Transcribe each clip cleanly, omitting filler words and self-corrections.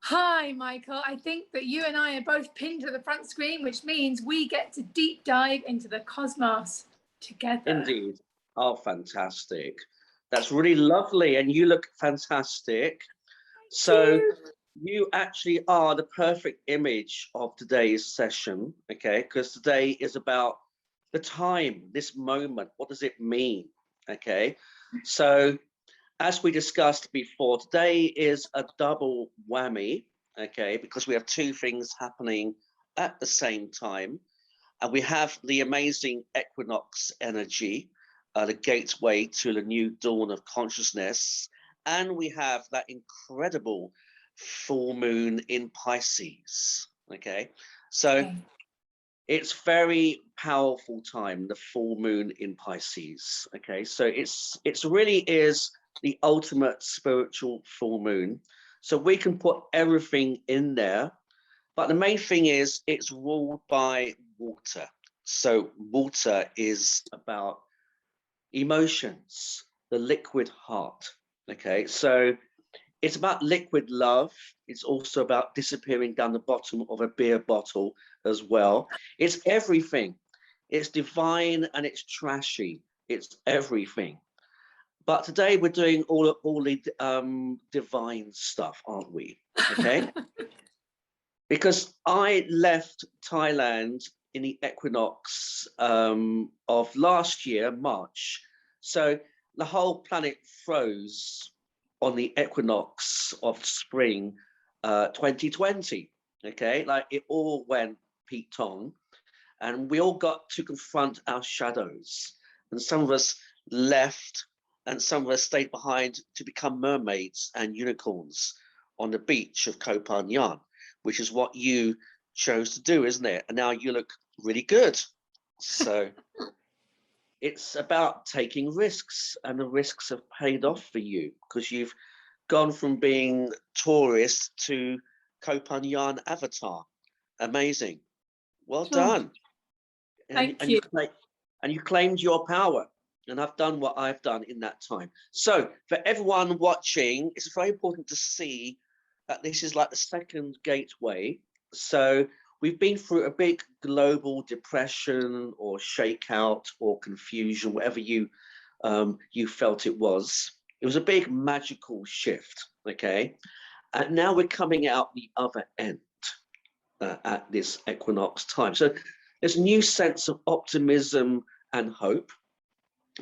Hi, Michael. I think that you and I are both pinned to the front screen, which means we get to deep dive into the cosmos together. Indeed. Oh, fantastic. That's really lovely. And you look fantastic. So you actually are the perfect image of today's session, okay? Because today is about the time, this moment. What does it mean? Okay. So as we discussed before, today is a double whammy, okay, because we have two things happening at the same time. And we have the amazing equinox energy, the gateway to the new dawn of consciousness. And we have that incredible full moon in Pisces, okay? So it's very powerful time, the full moon in Pisces, okay? So it's really is the ultimate spiritual full moon. So we can put everything in there, but the main thing is it's ruled by water. So water is about emotions, the liquid heart, okay? So it's about liquid love. It's also about disappearing down the bottom of a beer bottle as well. It's everything. It's divine and it's trashy. It's everything. But today we're doing all the divine stuff, aren't we? Okay. Because I left Thailand in the equinox of last year, March. So the whole planet froze on the equinox of spring 2020. Okay, like it all went Pete Tong, and we all got to confront our shadows. And some of us left, and some of us stayed behind to become mermaids and unicorns on the beach of Koh Phangan, which is what you chose to do, isn't it? And now you look really good. So it's about taking risks, and the risks have paid off for you because you've gone from being tourist to Koh Phangan avatar. Amazing. Well done. Thank you. And you claimed your power. And I've done what I've done in that time. So for everyone watching, it's very important to see that this is like the second gateway. So we've been through a big global depression or shakeout or confusion, whatever you felt it was. It was a big magical shift, okay? And now we're coming out the other end at this equinox time. So there's a new sense of optimism and hope.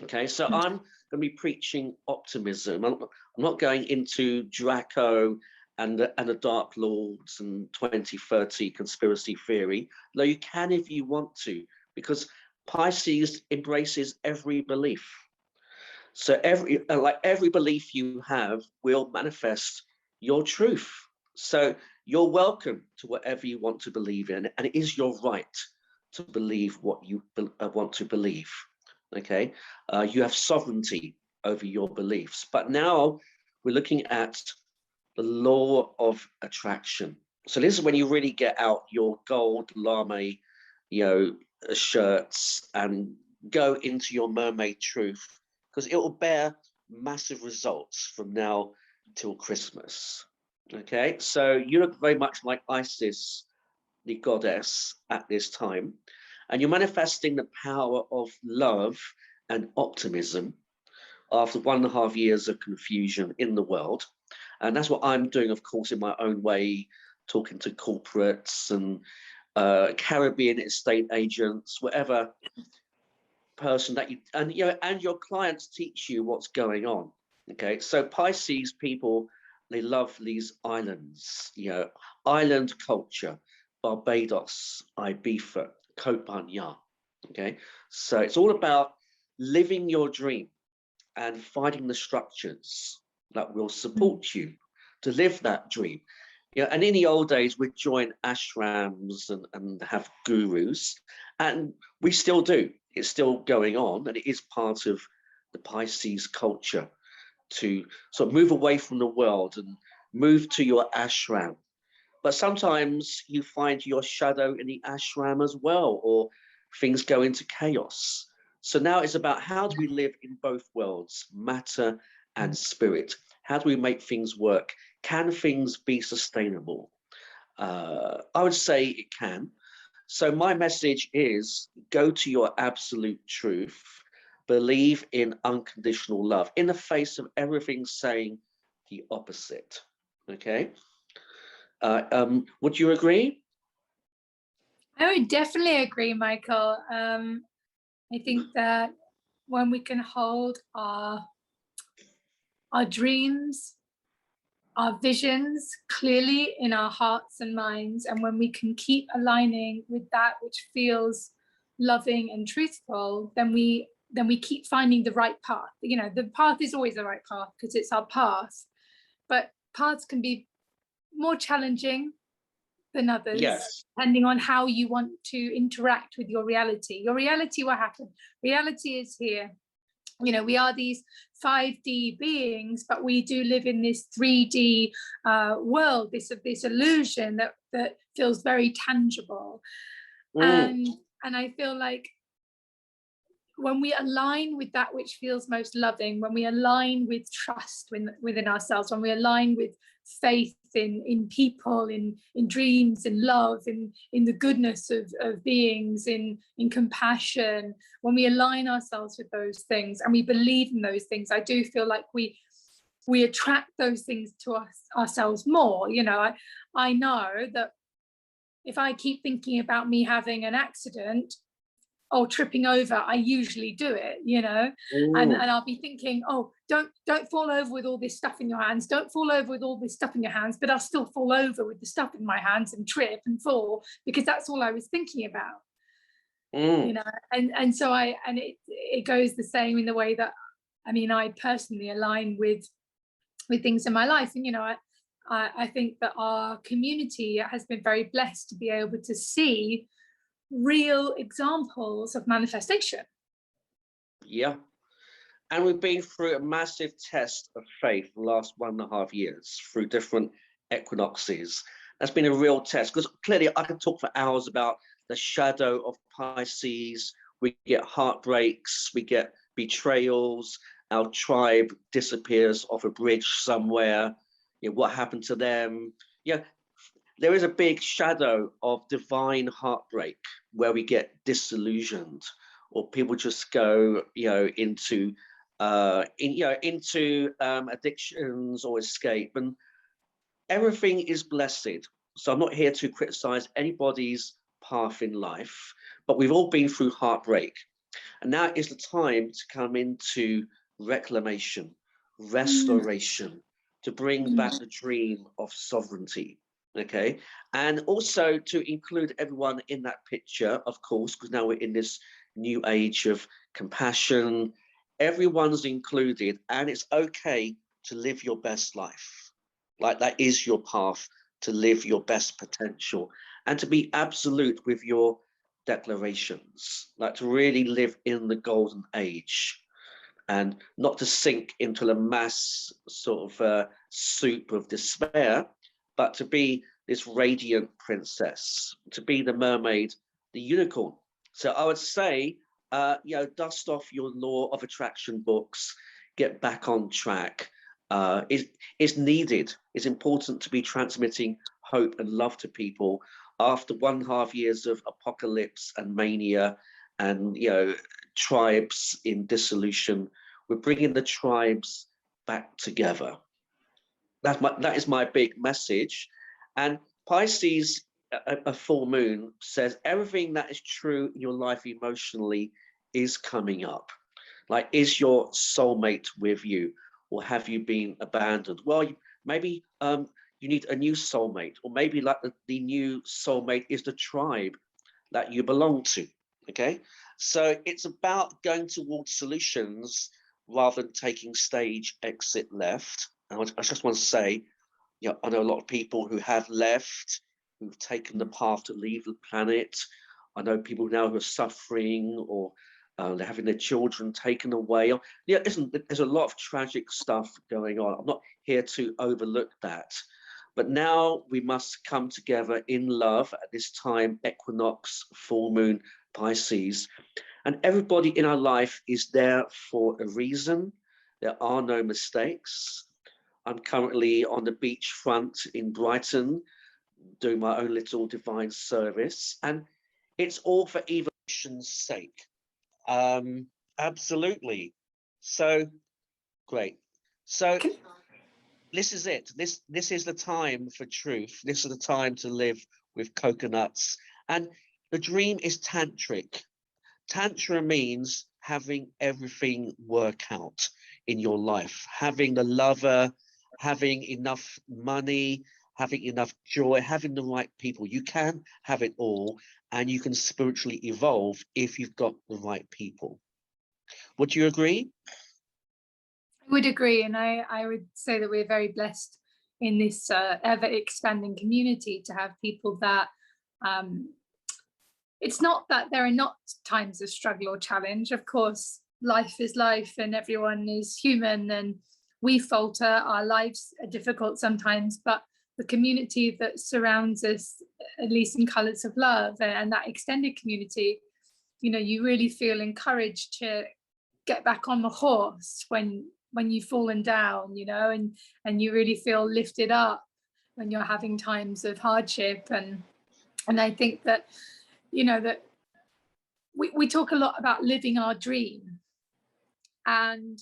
Okay, so I'm going to be preaching optimism. I'm not going into Draco and the Dark Lords and 2030 conspiracy theory, though you can if you want to, because Pisces embraces every belief. So every belief you have will manifest your truth. So you're welcome to whatever you want to believe in, and it is your right to believe what you want to believe. Okay, you have sovereignty over your beliefs. But now we're looking at the law of attraction. So this is when you really get out your gold lame, shirts and go into your mermaid truth, because it will bear massive results from now till Christmas. Okay, so you look very much like Isis, the goddess, at this time, and you're manifesting the power of love and optimism after 1.5 years of confusion in the world. And that's what I'm doing, of course, in my own way, talking to corporates and Caribbean estate agents, whatever person that you, and your clients teach you what's going on. Okay, so Pisces people, they love these islands, island culture, Barbados, Ibiza, Koh Phangan. Okay, so it's all about living your dream and finding the structures that will support you to live that dream. And in the old days, we'd join ashrams and have gurus, and we still do. It's still going on, and it is part of the Pisces culture to sort of move away from the world and move to your ashram. But sometimes you find your shadow in the ashram as well, or things go into chaos. So now it's about how do we live in both worlds, matter and spirit? How do we make things work? Can things be sustainable? I would say it can. So my message is go to your absolute truth, believe in unconditional love in the face of everything saying the opposite. Okay. Would you agree? I would definitely agree, Michael. I think that when we can hold our dreams, our visions clearly in our hearts and minds, and when we can keep aligning with that which feels loving and truthful, then we keep finding the right path. You know, the path is always the right path because it's our path, but paths can be more challenging than others, Yes. depending on how you want to interact with your reality. Your reality, what happened? Reality is here. You know, we are these 5D beings, but we do live in this 3D world, this illusion that feels very tangible. And I feel like when we align with that which feels most loving, when we align with trust within ourselves, when we align with faith in people, in dreams, in love, in the goodness of beings, in compassion, when we align ourselves with those things and we believe in those things, I do feel like we attract those things to ourselves more. You know, I know that if I keep thinking about me having an accident or tripping over, I usually do it, you know, and I'll be thinking, oh, don't fall over with all this stuff in your hands, don't fall over with all this stuff in your hands, but I'll still fall over with the stuff in my hands and trip and fall because that's all I was thinking about. You know, and so it goes the same in the way that, I mean, I personally align with things in my life. And, you know, I think that our community has been very blessed to be able to see real examples of manifestation. Yeah. And we've been through a massive test of faith the last 1.5 years through different equinoxes. That's been a real test because clearly I could talk for hours about the shadow of Pisces. We get heartbreaks, we get betrayals, our tribe disappears off a bridge somewhere. You know, what happened to them? Yeah, there is a big shadow of divine heartbreak where we get disillusioned, or people just go, you know, into addictions or escape, and everything is blessed. So I'm not here to criticize anybody's path in life, but we've all been through heartbreak, and now is the time to come into reclamation, restoration, to bring back the dream of sovereignty. Okay, and also to include everyone in that picture, of course, because now we're in this new age of compassion. Everyone's included, and it's okay to live your best life. Like, that is your path to live your best potential and to be absolute with your declarations, like to really live in the golden age and not to sink into a mass sort of soup of despair, but to be this radiant princess, to be the mermaid, the unicorn. So I would say, you know, dust off your law of attraction books, get back on track. It's needed. It's important to be transmitting hope and love to people after 1.5 years of apocalypse and mania and, you know, tribes in dissolution. We're bringing the tribes back together. That is my big message. And Pisces, a full moon, says everything that is true in your life emotionally is coming up. Like, is your soulmate with you, or have you been abandoned? Well, maybe you need a new soulmate, or maybe like the new soulmate is the tribe that you belong to. Okay, so it's about going towards solutions rather than taking stage exit left. And I just want to say, you know, I know a lot of people who have left, who've taken the path to leave the planet. I know people now who are suffering, or they're having their children taken away. Yeah, listen, there's a lot of tragic stuff going on. I'm not here to overlook that. But now we must come together in love at this time, equinox, full moon, Pisces. And everybody in our life is there for a reason. There are no mistakes. I'm currently on the beachfront in Brighton doing my own little divine service, and it's all for evolution's sake. Absolutely. So great. So this is it. This is the time for truth. This is the time to live with coconuts. And the dream is tantric. Tantra means having everything work out in your life, having the lover, having enough money, having enough joy, having the right people. You can have it all, and you can spiritually evolve if you've got the right people. Would you agree? I would agree, and I would say that we're very blessed in this ever expanding community to have people that it's not that there are not times of struggle or challenge. Of course, life is life and everyone is human and we falter, our lives are difficult sometimes, but the community that surrounds us, at least in Colours of Love and that extended community, you know, you really feel encouraged to get back on the horse when you've fallen down, you know, and you really feel lifted up when you're having times of hardship. And I think that, you know, that we talk a lot about living our dream. And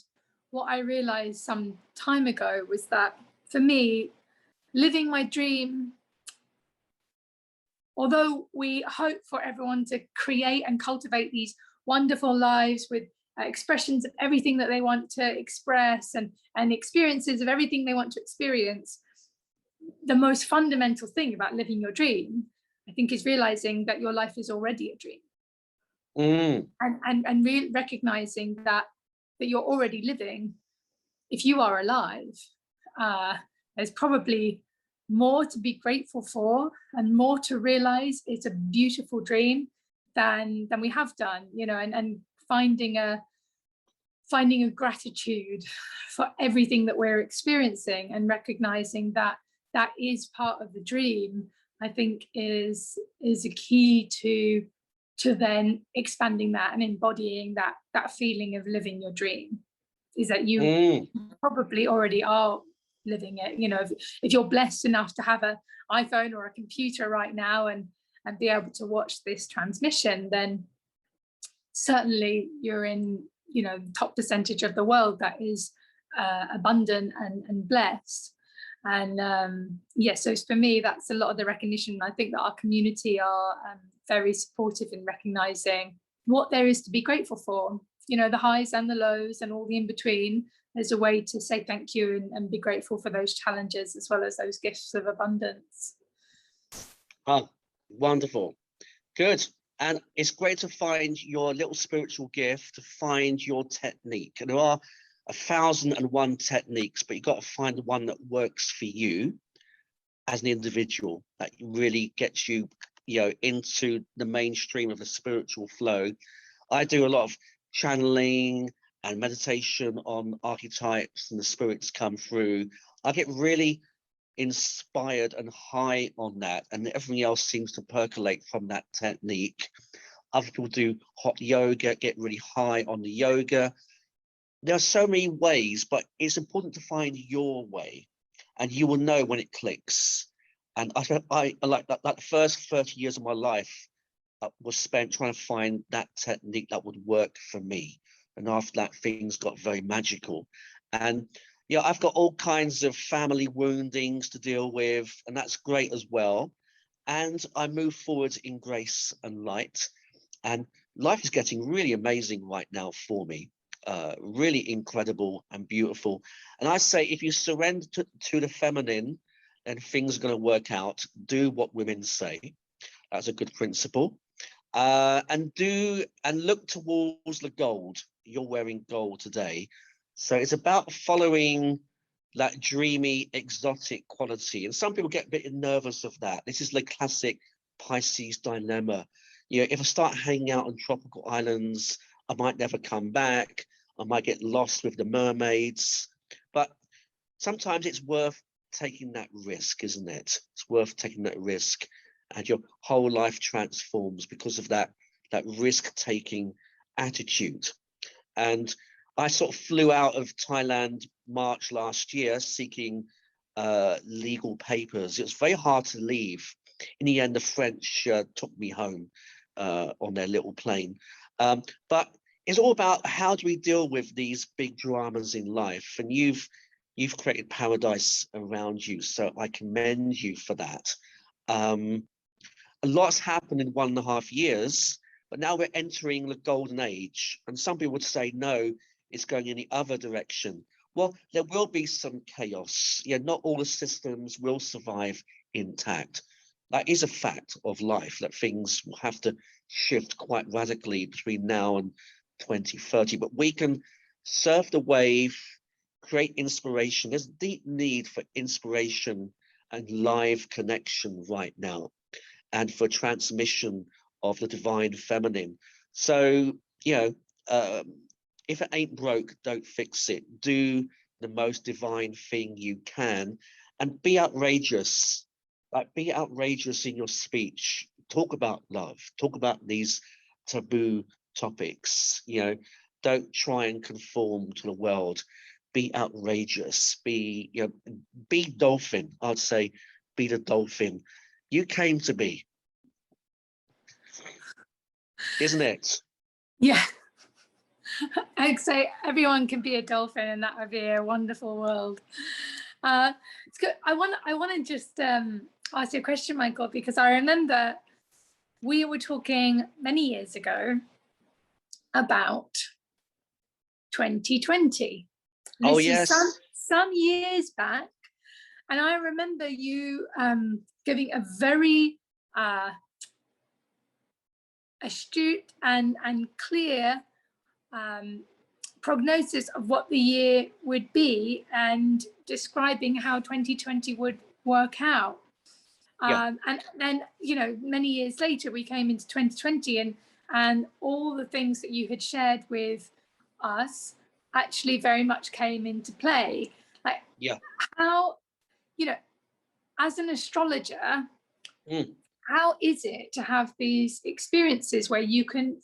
what I realized some time ago was that for me, living my dream, although we hope for everyone to create and cultivate these wonderful lives with expressions of everything that they want to express and experiences of everything they want to experience, the most fundamental thing about living your dream, I think, is realizing that your life is already a dream. And recognizing that you're already living. If you are alive, there's probably more to be grateful for and more to realize it's a beautiful dream than we have done, you know, and finding a gratitude for everything that we're experiencing and recognizing that that is part of the dream, I think is a key to then expanding that and embodying that feeling of living your dream, is that you probably already are living it. You know, if you're blessed enough to have an iPhone or a computer right now and be able to watch this transmission, then certainly you're in, you know, the top percentage of the world that is abundant and blessed. And so for me, that's a lot of the recognition. I think that our community are very supportive in recognizing what there is to be grateful for, you know, the highs and the lows and all the in between. There's a way to say thank you and be grateful for those challenges as well as those gifts of abundance. Oh, wonderful. Good. And it's great to find your little spiritual gift, to find your technique. And there are 1,001 techniques, but you've got to find the one that works for you as an individual, that really gets you, you know, into the mainstream of the spiritual flow. I do a lot of channeling and meditation on archetypes, and the spirits come through. I get really inspired and high on that, and everything else seems to percolate from that technique. Other people do hot yoga, get really high on the yoga. There are so many ways, but it's important to find your way, and you will know when it clicks. And I like that the first 30 years of my life was spent trying to find that technique that would work for me. And after that, things got very magical. And yeah, I've got all kinds of family woundings to deal with, and that's great as well. And I move forward in grace and light. And life is getting really amazing right now for me. Really incredible and beautiful. And I say, if you surrender to the feminine, then things are going to work out. Do what women say. That's a good principle. And look towards the gold. You're wearing gold today. So it's about following that dreamy, exotic quality. And some people get a bit nervous of that. This is the classic Pisces dilemma. You know, if I start hanging out on tropical islands, I might never come back. I might get lost with the mermaids. But sometimes it's worth taking that risk, isn't it? It's worth taking that risk. And your whole life transforms because of that risk-taking attitude. And I sort of flew out of Thailand March last year seeking legal papers. It was very hard to leave. In the end, the French took me home on their little plane. But it's all about how do we deal with these big dramas in life, and you've created paradise around you, so I commend you for that. A lot's happened in 1.5 years, but now we're entering the golden age, and some people would say no, it's going in the other direction. Well, there will be some chaos. Yeah, not all the systems will survive intact. That is a fact of life, that things will have to shift quite radically between now and 2030. But we can surf the wave, create inspiration. There's a deep need for inspiration and live connection right now, and for transmission of the divine feminine. So, if it ain't broke, don't fix it. Do the most divine thing you can, and be outrageous. Like, be outrageous in your speech. Talk about love. Talk about these taboo topics. Don't try and conform to the world. Be outrageous. Be dolphin. I'd say, be the dolphin you came to be. Isn't it? Yeah. I'd say everyone can be a dolphin, and that would be a wonderful world. It's good. I want to just ask you a question, Michael, because I remember we were talking many years ago about 2020. Oh, this yes. is some years back, and I remember you giving a very astute and clear prognosis of what the year would be, and describing how 2020 would work out. Yeah. And then, many years later, we came into 2020, and all the things that you had shared with us actually very much came into play. Like, yeah. How, as an astrologer, how is it to have these experiences where you can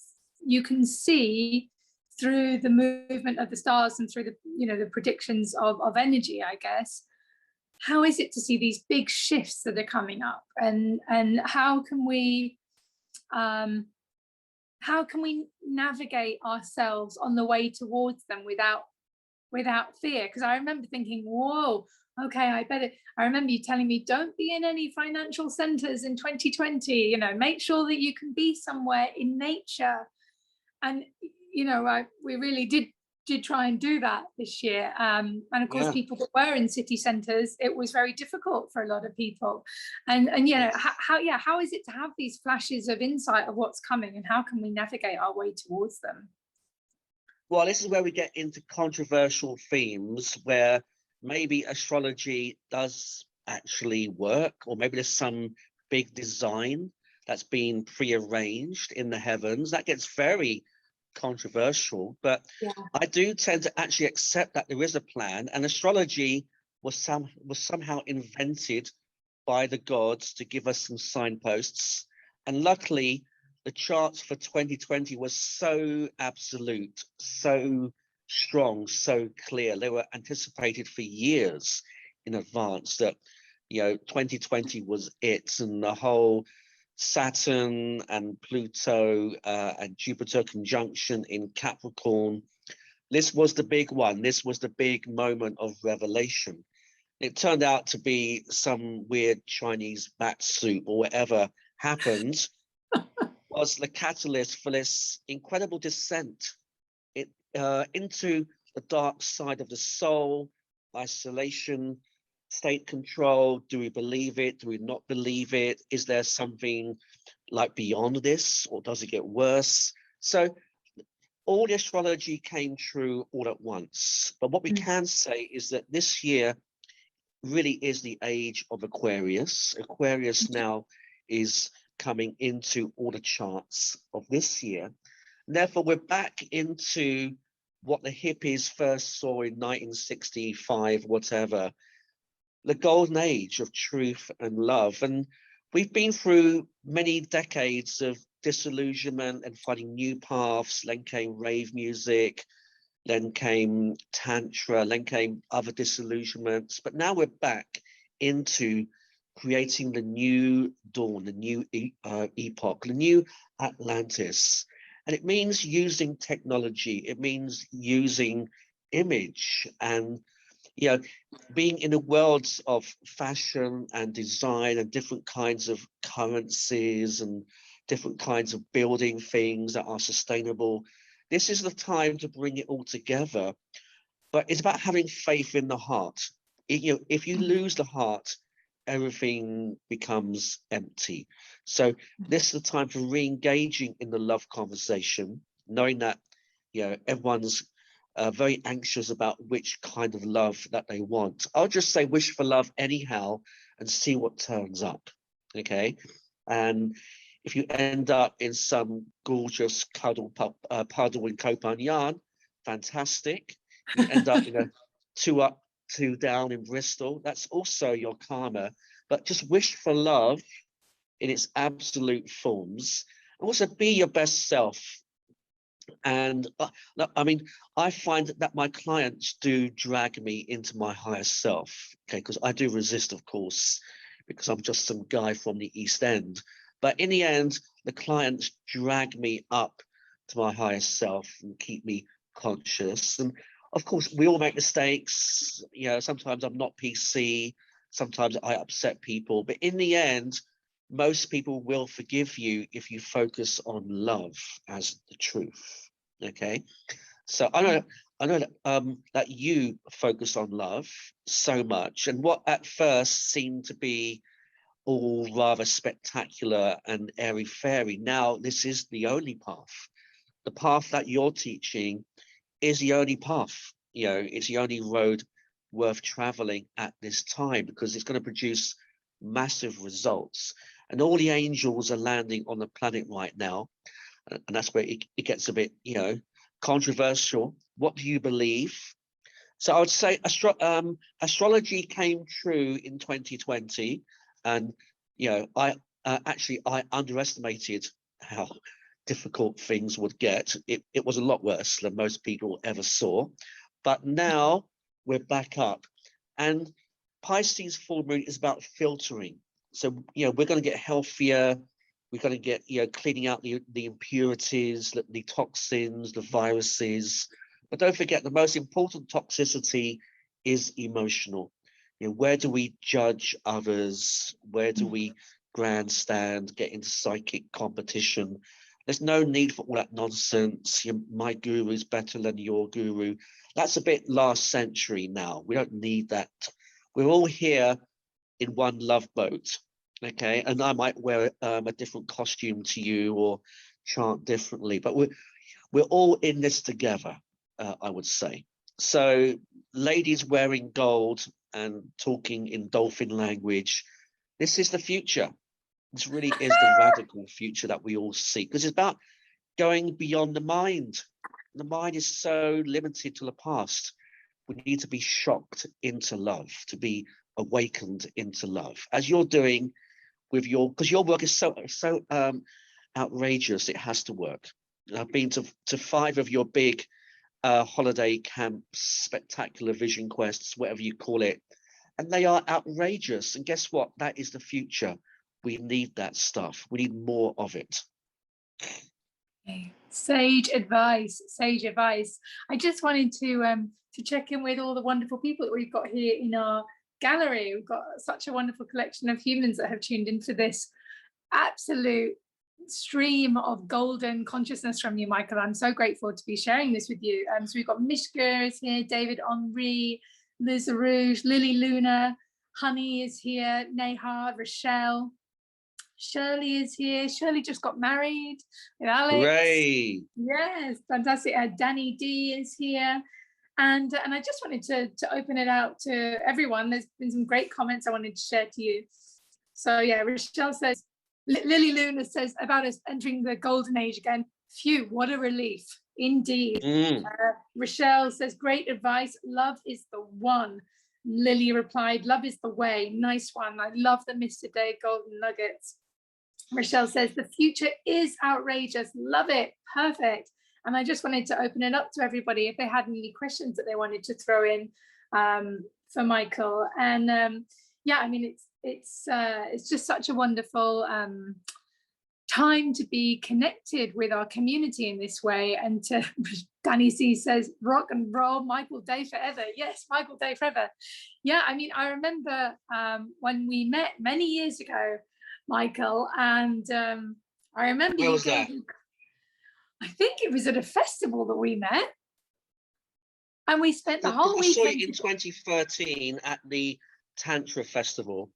see through the movement of the stars and through the predictions of energy, I guess? How is it to see these big shifts that are coming up, and how can we navigate ourselves on the way towards them without fear? Because I remember thinking, whoa, okay, I remember you telling me, don't be in any financial centers in 2020, make sure that you can be somewhere in nature. And we really did try and do that this year. And of course, people that were in city centres, it was very difficult for a lot of people. And how is it to have these flashes of insight of what's coming, and how can we navigate our way towards them? Well, this is where we get into controversial themes, where maybe astrology does actually work, or maybe there's some big design that's been prearranged in the heavens. That gets very controversial, but I do tend to actually accept that there is a plan, and astrology was somehow invented by the gods to give us some signposts. And luckily, the charts for 2020 was so absolute, so strong, so clear. They were anticipated for years in advance that 2020 was it, and the whole Saturn and Pluto and Jupiter conjunction in Capricorn. This was the big one. This was the big moment of revelation. It turned out to be some weird Chinese bat soup, or whatever happened was the catalyst for this incredible descent into the dark side of the soul, isolation, state control. Do we believe it? Do we not believe it? Is there something like beyond this, or does it get worse? So all the astrology came true all at once. But what we can say is that this year really is the age of Aquarius. Aquarius now is coming into all the charts of this year. And therefore, we're back into what the hippies first saw in 1965, whatever, the golden age of truth and love. And we've been through many decades of disillusionment and finding new paths. Then came rave music, then came Tantra, then came other disillusionments. But now we're back into creating the new dawn, the new epoch, the new Atlantis. And it means using technology, it means using image and, you know, being in a world of fashion and design and different kinds of currencies and different kinds of building things that are sustainable. This is the time to bring it all together. But it's about having faith in the heart. You know, if you lose the heart, everything becomes empty. So this is the time for re-engaging in the love conversation, knowing that, you know, everyone's very anxious about which kind of love that they want. I'll just say wish for love anyhow and see what turns up. Okay. And if you end up in some gorgeous puddle in Copenhagen, fantastic. You end up in a 2 up, 2 down in Bristol, that's also your karma. But just wish for love in its absolute forms. And also be your best self. And I mean, I find that my clients do drag me into my higher self, okay, because I do resist, of course, because I'm just some guy from the East End. But in the end, the clients drag me up to my higher self and keep me conscious. And of course, we all make mistakes. You know, sometimes I'm not PC, sometimes I upset people. But in the end, most people will forgive you if you focus on love as the truth. Okay, so I know that you focus on love so much, and what at first seemed to be all rather spectacular and airy fairy, now this is the only path. The path that you're teaching is the only path. You know, it's the only road worth traveling at this time, because it's going to produce massive results. And all the angels are landing on the planet right now. And that's where it gets a bit, you know, controversial. What do you believe? So I would say astrology came true in 2020. And, you know, I underestimated how difficult things would get. It was a lot worse than most people ever saw. But now we're back up. And Pisces full moon is about filtering. So, you know, we're going to get healthier. We're going to get, you know, cleaning out the impurities, the toxins, the viruses. But don't forget, the most important toxicity is emotional. You know, where do we judge others? Where do we grandstand, get into psychic competition? There's no need for all that nonsense. My guru is better than your guru. That's a bit last century now. We don't need that. We're all here in one love boat, okay? And I might wear a different costume to you or chant differently, but we're all in this together, I would say. So ladies wearing gold and talking in dolphin language, this is the future. This really is the radical future that we all seek, because it's about going beyond the mind. The mind is so limited to the past. We need to be shocked into love, to be awakened into love, as you're doing with your, because your work is so outrageous. It has to work. I've been to 5 of your big holiday camps, spectacular vision quests, whatever you call it, and they are outrageous. And guess what? That is the future. We need that stuff. We need more of it. Okay. Sage advice, sage advice. I just wanted to check in with all the wonderful people that we've got here in our gallery. We've got such a wonderful collection of humans that have tuned into this absolute stream of golden consciousness from you, Michael. I'm so grateful to be sharing this with you. So we've got Mishka is here, David Henri, Liz Rouge, Lily Luna, Honey is here, Neha, Rochelle, Shirley is here. Shirley just got married with Alex. Hooray! Yes, fantastic. Danny D is here. And I just wanted to open it out to everyone. There's been some great comments I wanted to share to you. So yeah, Rochelle says, Lily Luna says about us entering the golden age again. Phew, what a relief. Indeed. Rochelle says, great advice. Love is the one. Lily replied, love is the way. Nice one. I love the Mr. Day golden nuggets. Rochelle says, the future is outrageous. Love it. Perfect. And I just wanted to open it up to everybody if they had any questions that they wanted to throw in for Michael. And yeah, I mean, it's just such a wonderful time to be connected with our community in this way. And to Danny C says, rock and roll, Michael Day forever. Yes, Michael Day forever. Yeah, I mean, I remember when we met many years ago, Michael, and I remember Where you was gave that? me, I think it was at a festival that we met, and we spent the whole I saw weekend. you in 2013 at the Tantra Festival.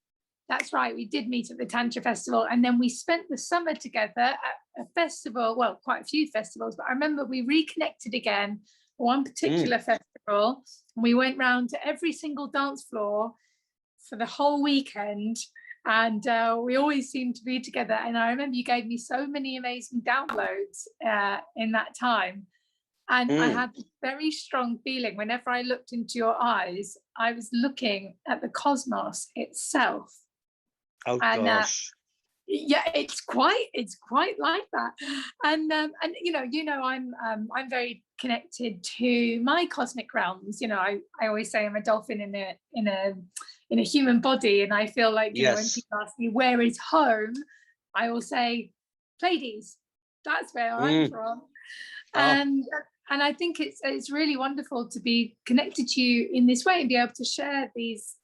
That's right, we did meet at the Tantra Festival, and then we spent the summer together at a festival, well, quite a few festivals, but I remember we reconnected again for one particular festival, and we went round to every single dance floor for the whole weekend, and we always seemed to be together. And I remember you gave me so many amazing downloads in that time. And I had this very strong feeling whenever I looked into your eyes, I was looking at the cosmos itself. Oh And gosh. yeah, it's quite like that. And you know I'm very connected to my cosmic realms. You know, I always say I'm a dolphin in a human body, and I feel like, you know, when people ask me where is home, I will say Pleiades. That's where I'm from. And I think it's really wonderful to be connected to you in this way and be able to share these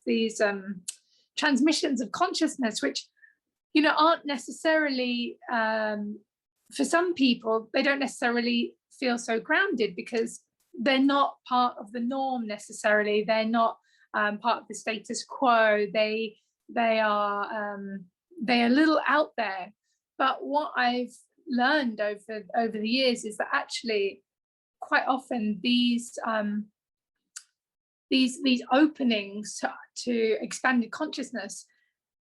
transmissions of consciousness, which, you know, aren't necessarily, for some people, they don't necessarily feel so grounded because they're not part of the norm necessarily. They're not part of the status quo. They are a little out there. But what I've learned over the years is that actually quite often these openings to expanded consciousness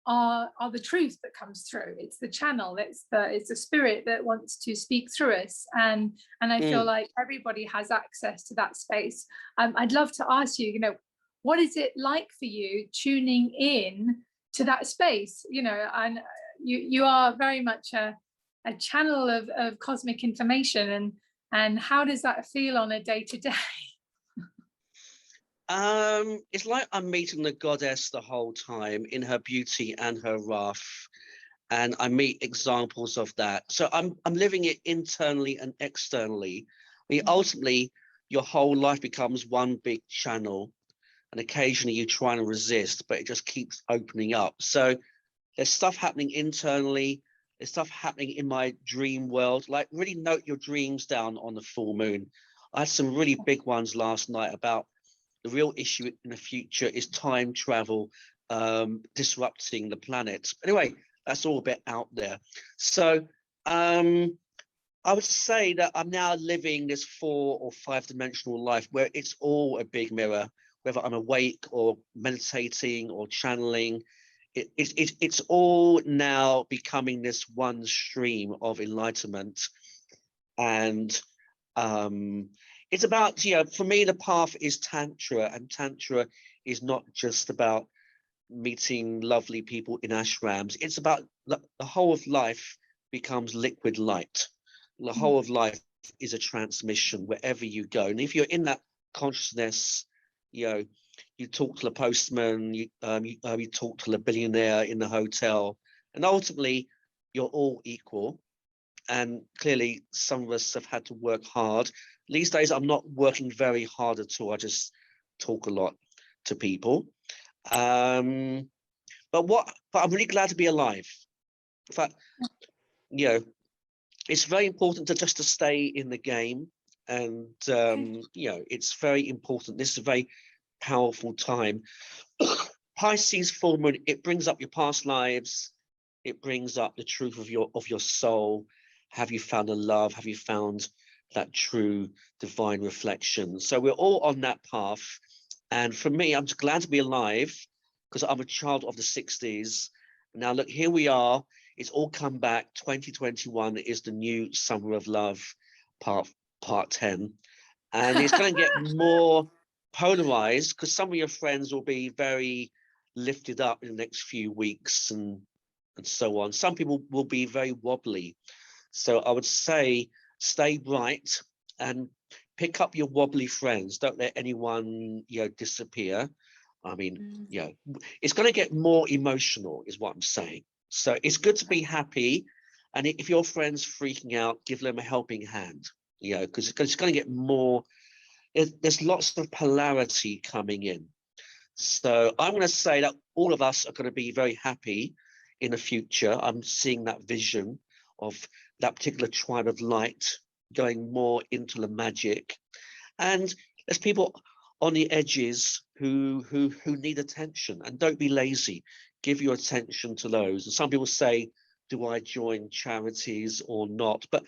are the truth that comes through. It's the channel, it's the spirit that wants to speak through us, and I feel like everybody has access to that space. I'd love to ask you, you know, what is it like for you tuning in to that space? You know, and you are very much a channel of cosmic information, and how does that feel on a day-to-day? It's like I'm meeting the goddess the whole time in her beauty and her wrath, and I meet examples of that. So I'm living it internally and externally. I mean, ultimately, your whole life becomes one big channel, and occasionally you try and resist, but it just keeps opening up. So there's stuff happening internally. There's stuff happening in my dream world. Like, really note your dreams down on the full moon. I had some really big ones last night about the real issue in the future is time travel disrupting the planet. Anyway, that's all a bit out there. So I would say that I'm now living this 4 or 5 dimensional life where it's all a big mirror, whether I'm awake or meditating or channeling. It's all now becoming this one stream of enlightenment. And it's about, you know, for me, the path is Tantra, and Tantra is not just about meeting lovely people in ashrams. It's about the whole of life becomes liquid light. The whole of life is a transmission wherever you go. And if you're in that consciousness, you know, you talk to the postman, you talk to the billionaire in the hotel, and ultimately you're all equal. And clearly some of us have had to work hard. These days I'm not working very hard at all. I just talk a lot to people. But I'm really glad to be alive. In fact, you know, it's very important to stay in the game. And you know, it's very important. This is a very powerful time. Pisces full moon, it brings up your past lives. It brings up the truth of your soul. Have you found a love? Have you found that true divine reflection? So we're all on that path. And for me, I'm just glad to be alive because I'm a child of the 60s. Now, look, here we are. It's all come back. 2021 is the new Summer of Love, part 10. And it's going to get more polarized because some of your friends will be very lifted up in the next few weeks and so on. Some people will be very wobbly. So I would say stay bright and pick up your wobbly friends. Don't let anyone, disappear. I mean, it's going to get more emotional, is what I'm saying. So it's good to be happy. And if your friend's freaking out, give them a helping hand, because it's going to get more. There's lots of polarity coming in. So I'm going to say that all of us are going to be very happy in the future. I'm seeing that vision of that particular tribe of light going more into the magic. And there's people on the edges who need attention, and don't be lazy. Give your attention to those. And some people say, do I join charities or not? But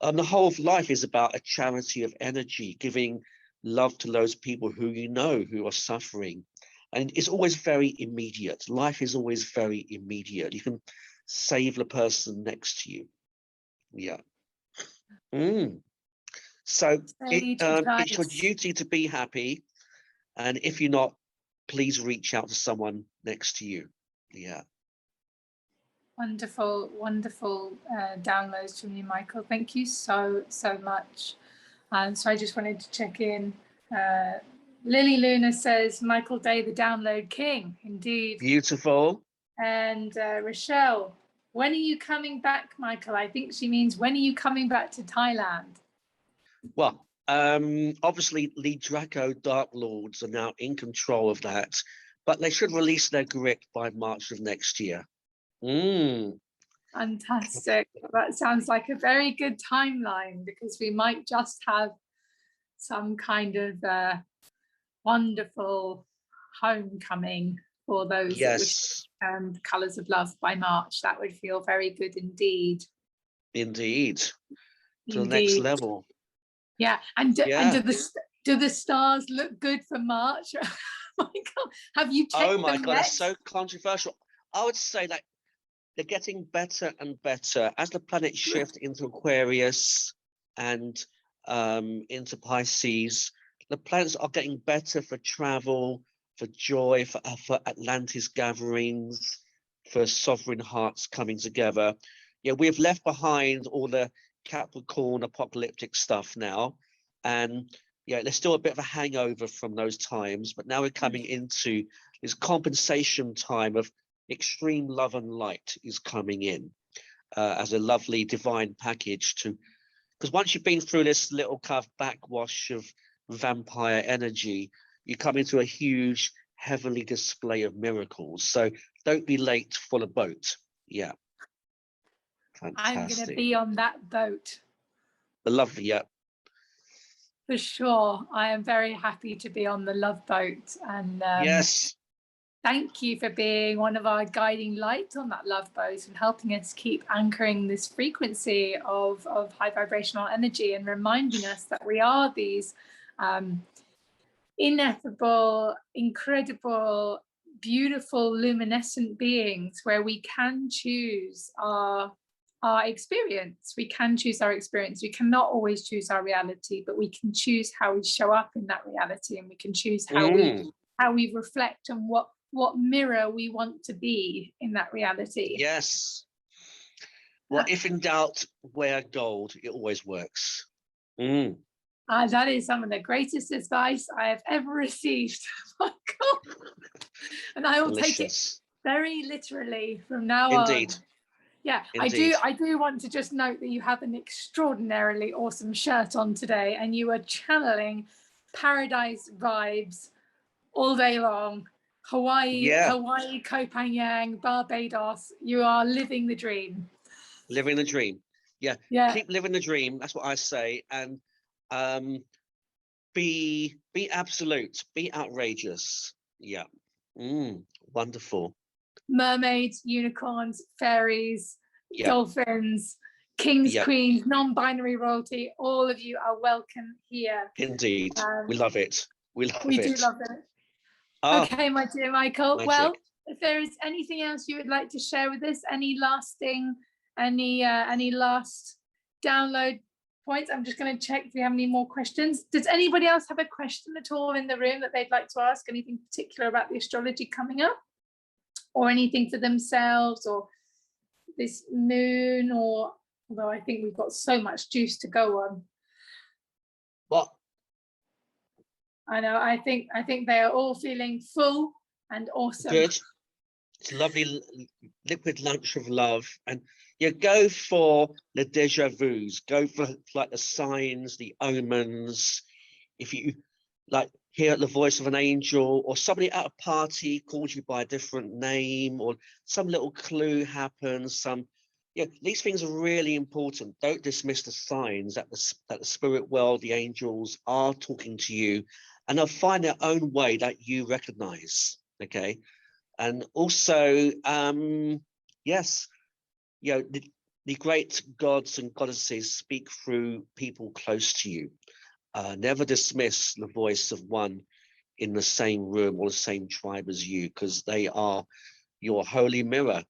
the whole of life is about a charity of energy, giving love to those people who who are suffering. And it's always very immediate. Life is always very immediate. You can save the person next to you. Yeah. So it's your duty to be happy. And if you're not, please reach out to someone next to you. Yeah. Wonderful, wonderful downloads from you, Michael. Thank you so much. So I just wanted to check in. Lily Luna says, Michael Day, the download king. Indeed. Beautiful. And Rochelle, when are you coming back, Michael? I think she means, when are you coming back to Thailand? Well, obviously the Draco Dark Lords are now in control of that, but they should release their grip by March of next year. Fantastic. That sounds like a very good timeline, because we might just have some kind of wonderful homecoming for those that wish Colours of Love by March. That would feel very good indeed. Indeed. To the next level. Yeah. And do the stars look good for March? Michael, have you checked? Oh my God, it's so controversial. I would say that they're getting better and better as the planets shift into Aquarius and into Pisces. The planets are getting better for travel, for joy, for Atlantis gatherings, for sovereign hearts coming together. Yeah, we've left behind all the Capricorn apocalyptic stuff now, and there's still a bit of a hangover from those times, but now we're coming into this compensation time of extreme love and light is coming in as a lovely divine package to, because once you've been through this little kind of backwash of vampire energy, you come into a huge heavenly display of miracles. So don't be late for the boat. Yeah. Fantastic. I'm going to be on that boat. Lovely, yeah. For sure. I am very happy to be on the love boat. And yes. Thank you for being one of our guiding lights on that love boat and helping us keep anchoring this frequency of high vibrational energy and reminding us that we are these ineffable, incredible, beautiful, luminescent beings where we can choose our experience. We can choose our experience. We cannot always choose our reality, but we can choose how we show up in that reality, and we can choose how we reflect and what mirror we want to be in that reality. Yes. Well, if in doubt, wear gold. It always works. That is some of the greatest advice I have ever received. Oh my God. And I will take it very literally from now on. Yeah, indeed. I do want to just note that you have an extraordinarily awesome shirt on today, and you are channeling paradise vibes all day long. Hawaii, Koh Phangan, Barbados. You are living the dream. Living the dream. Yeah. Keep living the dream. That's what I say. And be absolute. Be outrageous. Yeah. Wonderful. Mermaids, unicorns, fairies, dolphins, kings, queens, non-binary royalty. All of you are welcome here. Indeed. We love it. We do love it. Okay, my dear Michael. Magic. Well, if there is anything else you would like to share with us, any last download points? I'm just going to check if we have any more questions. Does anybody else have a question at all in the room that they'd like to ask? Anything particular about the astrology coming up, or anything for themselves, or this moon? Or although I think we've got so much juice to go on. Well, I know. I think they are all feeling full and awesome. good. It's a lovely liquid lunch of love. And yeah, go for the deja vus. Go for like the signs, the omens. If you like hear the voice of an angel, or somebody at a party calls you by a different name, or some little clue happens, these things are really important. Don't dismiss the signs that the spirit world, the angels are talking to you, and they'll find their own way that you recognize. Okay. And also, yes, the great gods and goddesses speak through people close to you. Never dismiss the voice of one in the same room or the same tribe as you, because they are your holy mirror.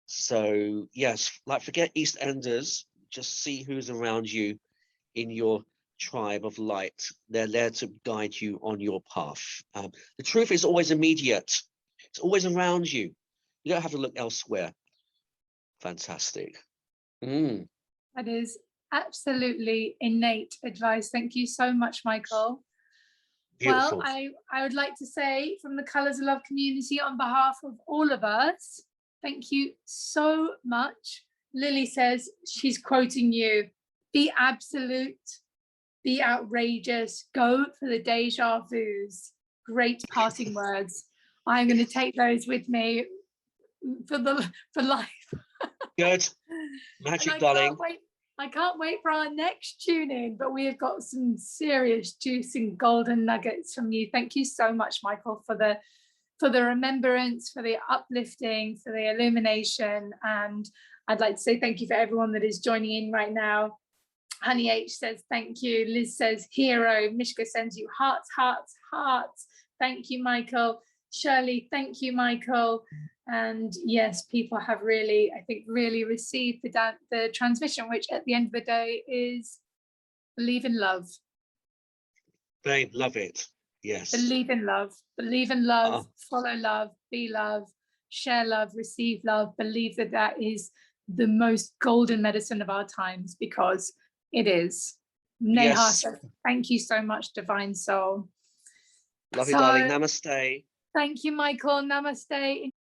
So yes, like forget EastEnders, just see who's around you in your tribe of light. They're there to guide you on your path. The truth is always immediate. It's always around you. You don't have to look elsewhere. Fantastic. That is absolutely innate advice. Thank you so much, Michael. Beautiful. Well, I would like to say from the Colours of Love community, on behalf of all of us, thank you so much. Lily says she's quoting you. Be absolute, be outrageous, go for the deja vus. Great parting words. I'm going to take those with me for life. Good. Magic, darling. I can't wait for our next tune in, but we have got some serious juicy golden nuggets from you. Thank you so much, Michael, for the remembrance, for the uplifting, for the illumination. And I'd like to say thank you for everyone that is joining in right now. Honey H says thank you. Liz says hero. Mishka sends you hearts, hearts, hearts. Thank you, Michael. Shirley, thank you, Michael. And yes, people have really, I think, really received the transmission, which at the end of the day is believe in love. They love it. Yes. Believe in love. Believe in love. Follow love. Be love. Share love. Receive love. Believe that is the most golden medicine of our times, because it is. Neha Yes. says, thank you so much, Divine Soul. Love you, darling. Namaste. Thank you, Michael. Namaste.